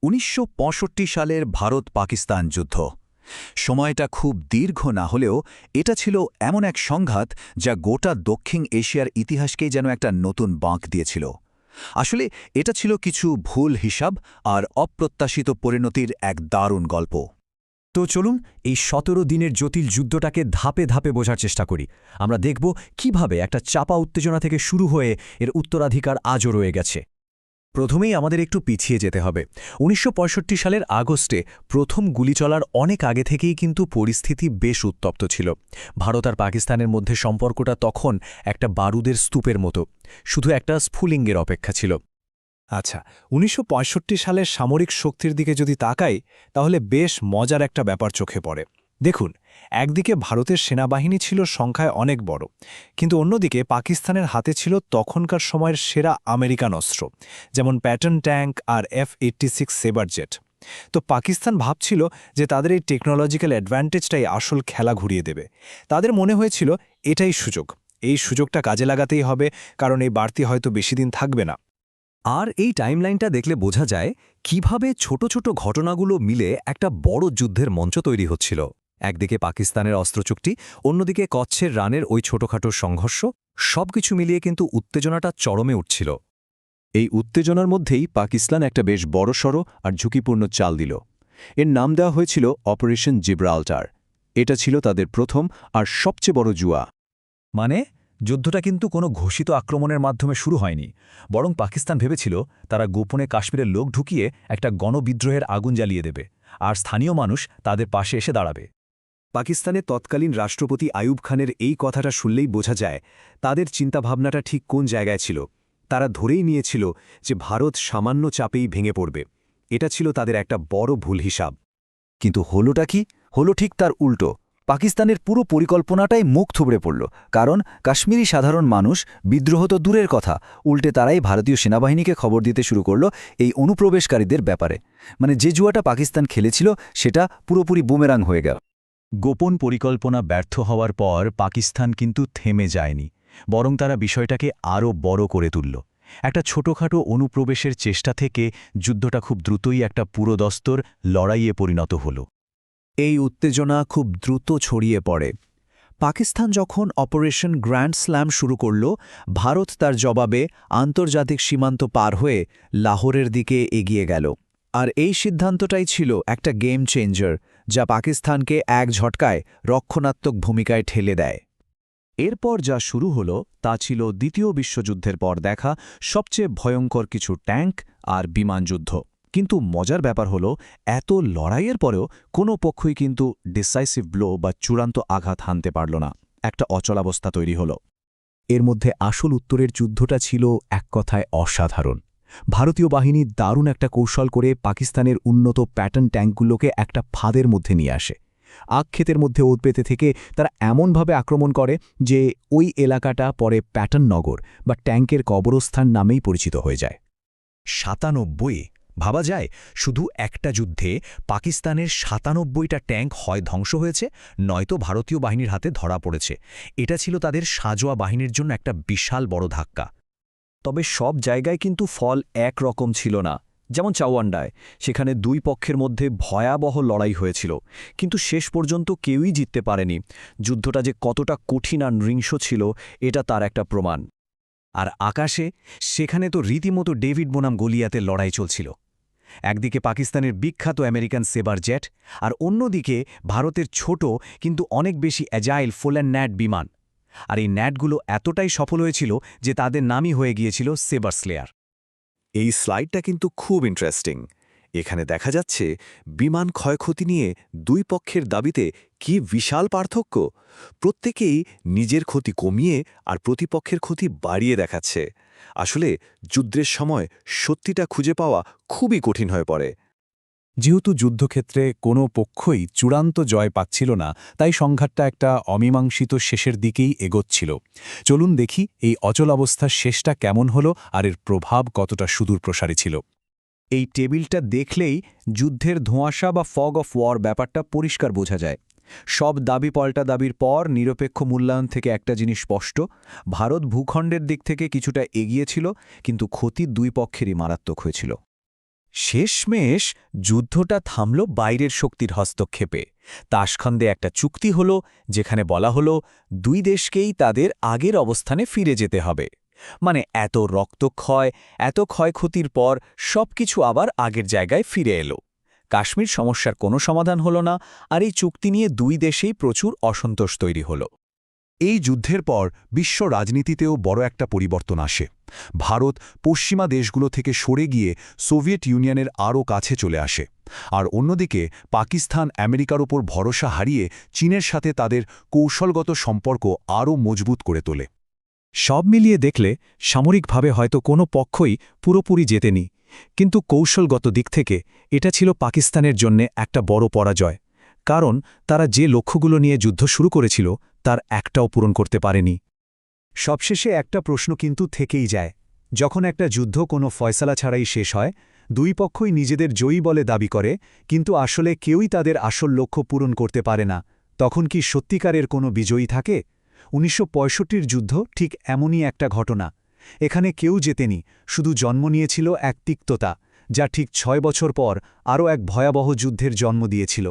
১৯৬৫ সালের ভারত-পাকিস্তান যুদ্ধ। সময়টা খুব দীর্ঘ না হলেও এটা ছিল এমন এক সংঘাত যা গোটা দক্ষিণ এশিয়ার ইতিহাসকেই যেন একটা নতুন বাঁক দিয়েছিল। আসলে এটা ছিল কিছু ভুল হিসাব আর অপ্রত্যাশিত পরিণতির এক দারুণ গল্প। তো চলুন এই ১৭ দিনের জটিল যুদ্ধটাকে ধাপে ধাপে বোঝার চেষ্টা করি। আমরা দেখব কিভাবে একটা চাপা উত্তেজনা থেকে শুরু হয়ে এর উত্তরাধিকার আজও রয়ে গেছে। প্রথমেই আমাদের একটু পিছিয়ে যেতে হবে। ১৯৬৫ সালের আগস্টে প্রথম গুলি চলার অনেক আগে থেকেই কিন্তু পরিস্থিতি বেশ উত্তপ্ত ছিল। ভারত আর পাকিস্তানের মধ্যে সম্পর্কটা তখন একটা বারুদের স্তূপের মতো, শুধু একটা স্ফুলিঙ্গের অপেক্ষা ছিল। আচ্ছা, ১৯৬৫ সালের সামরিক শক্তির দিকে যদি তাকাই তাহলে বেশ মজার একটা ব্যাপার চোখে পড়ে। দেখুন, একদিকে ভারতের সেনাবাহিনী ছিল সংখ্যায় অনেক বড়, কিন্তু অন্যদিকে পাকিস্তানের হাতে ছিল তখনকার সময়ের সেরা আমেরিকান অস্ত্র, যেমন প্যাটার্ন ট্যাঙ্ক আর F-86 সেবার জেট। তো পাকিস্তান ভাবছিল যে তাদের এই টেকনোলজিক্যাল অ্যাডভান্টেজটাই আসল খেলা ঘুরিয়ে দেবে। তাদের মনে হয়েছিল এটাই সুযোগ, এই সুযোগটা কাজে লাগাতেই হবে, কারণ এই বাড়তি হয়তো বেশি দিন থাকবে না। আর এই টাইমলাইনটা দেখলে বোঝা যায় কিভাবে ছোট ছোট ঘটনাগুলো মিলে একটা বড় যুদ্ধের মঞ্চ তৈরি হচ্ছিল। একদিকে পাকিস্তানের অস্ত্রচুক্তি, অন্যদিকে কচ্ছের রানের ওই ছোটখাটো সংঘর্ষ, সবকিছু মিলিয়ে কিন্তু উত্তেজনাটা চরমে উঠছিল। এই উত্তেজনার মধ্যেই পাকিস্তান একটা বেশ বড়সড় আর ঝুঁকিপূর্ণ চাল দিল। এর নাম দেওয়া হয়েছিল অপারেশন জিব্রাল্টার। এটা ছিল তাদের প্রথম আর সবচেয়ে বড় জুয়া। মানে যুদ্ধটা কিন্তু কোনো ঘোষিত আক্রমণের মাধ্যমে শুরু হয়নি, বরং পাকিস্তান ভেবেছিল তারা গোপনে কাশ্মীরের লোক ঢুকিয়ে একটা গণবিদ্রোহের আগুন জ্বালিয়ে দেবে, আর স্থানীয় মানুষ তাদের পাশে এসে দাঁড়াবে। পাকিস্তানের তৎকালীন রাষ্ট্রপতি আইয়ুব খানের এই কথাটা শুনলেই বোঝা যায় তাদের চিন্তাভাবনাটা ঠিক কোন জায়গায় ছিল। তারা ধরেই নিয়েছিল যে ভারত সামান্য চাপেই ভেঙে পড়বে। এটা ছিল তাদের একটা বড় ভুল হিসাব। কিন্তু হলোটা কি? হলো ঠিক তার উল্টো। পাকিস্তানের পুরো পরিকল্পনাটাই মুখ থুবড়ে পড়ল, কারণ কাশ্মীরি সাধারণ মানুষ বিদ্রোহ তো দূরের কথা, উল্টে তারাই ভারতীয় সেনাবাহিনীকে খবর দিতে শুরু করল এই অনুপ্রবেশকারীদের ব্যাপারে। মানে যে জুয়াটা পাকিস্তান খেলেছিল সেটা পুরোপুরি বুমেরাং হয়ে গেল। গোপন পরিকল্পনা ব্যর্থ হওয়ার পর পাকিস্তান কিন্তু থেমে যায়নি, বরং তারা বিষয়টাকে আরও বড় করে তুলল। একটা ছোটখাটো অনুপ্রবেশের চেষ্টা থেকে যুদ্ধটা খুব দ্রুতই একটা পুরোদস্তর লড়াইয়ে পরিণত হল। এই উত্তেজনা খুব দ্রুত ছড়িয়ে পড়ে। পাকিস্তান যখন অপারেশন গ্র্যান্ড স্ল্যাম শুরু করল, ভারত তার জবাবে আন্তর্জাতিক সীমান্ত পার হয়ে লাহোরের দিকে এগিয়ে গেল। আর এই সিদ্ধান্তটাই ছিল একটা গেম চেঞ্জার, যা পাকিস্তানকে এক ঝটকায় রক্ষণাত্মক ভূমিকায় ঠেলে দেয়। এরপর যা শুরু হল তা ছিল দ্বিতীয় বিশ্বযুদ্ধের পর দেখা সবচেয়ে ভয়ঙ্কর কিছু ট্যাঙ্ক আর বিমান যুদ্ধ। কিন্তু মজার ব্যাপার হল, এত লড়াইয়ের পরেও কোনো পক্ষই কিন্তু ডিসাইসিভ ব্লো বা চূড়ান্ত আঘাত হানতে পারল না। একটা অচলাবস্থা তৈরি হল। এর মধ্যে আসল উত্তরের যুদ্ধটা ছিল এক কথায় অসাধারণ। ভারতীয় বাহিনী দারুণ একটা কৌশল করে পাকিস্তানের উন্নত প্যাটার্ন ট্যাঙ্কগুলোকে একটা ফাঁদের মধ্যে নিয়ে আসে। আখক্ষেতের মধ্যে ওত পেতে থেকে তারা এমনভাবে আক্রমণ করে যে ওই এলাকাটা পরে প্যাটার্ন নগর বা ট্যাঙ্কের কবরস্থান নামেই পরিচিত হয়ে যায়। ৯৭, ভাবা যায় শুধু একটা যুদ্ধে পাকিস্তানের ৯৭টা ট্যাঙ্ক হয় ধ্বংস হয়েছে, নয়তো ভারতীয় বাহিনীর হাতে ধরা পড়েছে। এটা ছিল তাদের সাঁজোয়া বাহিনীর জন্য একটা বিশাল বড় ধাক্কা। তবে সব জায়গায় কিন্তু ফল একরকম ছিল না। যেমন চাওয়ান্ডায়, সেখানে দুই পক্ষের মধ্যে ভয়াবহ লড়াই হয়েছিল, কিন্তু শেষ পর্যন্ত কেউই জিততে পারেনি। যুদ্ধটা যে কতটা কঠিন আর নৃশংস ছিল এটা তার একটা প্রমাণ। আর আকাশে, সেখানে তো রীতিমতো ডেভিড বনাম গলিয়াতের লড়াই চলছিল। একদিকে পাকিস্তানের বিখ্যাত আমেরিকান সেবার জেট, আর অন্যদিকে ভারতের ছোট কিন্তু অনেক বেশি অ্যাজাইল ফুল অ্যান্ড ন্যাট বিমান। আর এই ন্যাটগুলো এতটাই সফল হয়েছিল যে তাদের নামই হয়ে গিয়েছিল সেবার স্লেয়ার। এই স্লাইডটা কিন্তু খুব ইন্টারেস্টিং। এখানে দেখা যাচ্ছে বিমান ক্ষয়ক্ষতি নিয়ে দুই পক্ষের দাবিতে কি বিশাল পার্থক্য। প্রত্যেকেই নিজের ক্ষতি কমিয়ে আর প্রতিপক্ষের ক্ষতি বাড়িয়ে দেখাচ্ছে। আসলে যুদ্ধের সময় সত্যিটা খুঁজে পাওয়া খুবই কঠিন হয়ে পড়ে। যেহেতু যুদ্ধক্ষেত্রে কোনো পক্ষই চূড়ান্ত জয় পাচ্ছিল না, তাই সংঘাতটা একটা অমীমাংসিত শেষের দিকেই এগোচ্ছিল। চলুন দেখি এই অচল অবস্থার শেষটা কেমন হলো আর এর প্রভাব কতটা সুদূর প্রসারী ছিল। এই টেবিলটা দেখলেই যুদ্ধের ধোঁয়াশা বা ফগ অফ ওয়ার ব্যাপারটা পরিষ্কার বোঝা যায়। সব দাবি পাল্টা দাবির পর নিরপেক্ষ মূল্যায়ন থেকে একটা জিনিস স্পষ্ট: ভারত ভূখণ্ডের দিক থেকে কিছুটা এগিয়েছিল, কিন্তু ক্ষতি দুই পক্ষেরই মারাত্মক হয়েছিল। শেষমেশ যুদ্ধটা থামল বাইরের শক্তির হস্তক্ষেপে। তাশখন্দে একটা চুক্তি হল, যেখানে বলা হল দুই দেশকেই তাদের আগের অবস্থানে ফিরে যেতে হবে। মানে এত রক্তক্ষয়, এত ক্ষয়ক্ষতির পর সবকিছু আবার আগের জায়গায় ফিরে এলো। কাশ্মীর সমস্যার কোনো সমাধান হল না, আর এই চুক্তি নিয়ে দুই দেশেই প্রচুর অসন্তোষ তৈরি হল। এই যুদ্ধের পর বিশ্ব রাজনীতিতেও বড় একটা পরিবর্তন আসে। ভারত পশ্চিমা দেশগুলো থেকে সরে গিয়ে সোভিয়েত ইউনিয়নের আরও কাছে চলে আসে, আর অন্যদিকে পাকিস্তান আমেরিকার ওপর ভরসা হারিয়ে চীনের সাথে তাদের কৌশলগত সম্পর্ক আরও মজবুত করে তোলে। সব মিলিয়ে দেখলে সামরিকভাবে হয়তো কোনো পক্ষই পুরোপুরি জেতেনি, কিন্তু কৌশলগত দিক থেকে এটা ছিল পাকিস্তানের জন্যে একটা বড় পরাজয়। কারণ তারা যে লক্ষ্যগুলো নিয়ে যুদ্ধ শুরু করেছিল তার একটাও পূরণ করতে পারেনি। সবশেষে একটা প্রশ্ন কিন্তু থেকেই যায়। যখন একটা যুদ্ধ কোনো ফয়সালা ছাড়াই শেষ হয়, দুই পক্ষই নিজেদের জয়ী বলে দাবি করে, কিন্তু আসলে কেউই তাদের আসল লক্ষ্য পূরণ করতে পারে না, তখন কি সত্যিকারের কোনো বিজয়ী থাকে? ১৯৬৫-র যুদ্ধ ঠিক এমনই একটা ঘটনা। এখানে কেউ জেতেনি, শুধু জন্ম নিয়েছিল এক তিক্ততা, যা ঠিক ৬ বছর পর আরও এক ভয়াবহ যুদ্ধের জন্ম দিয়েছিল।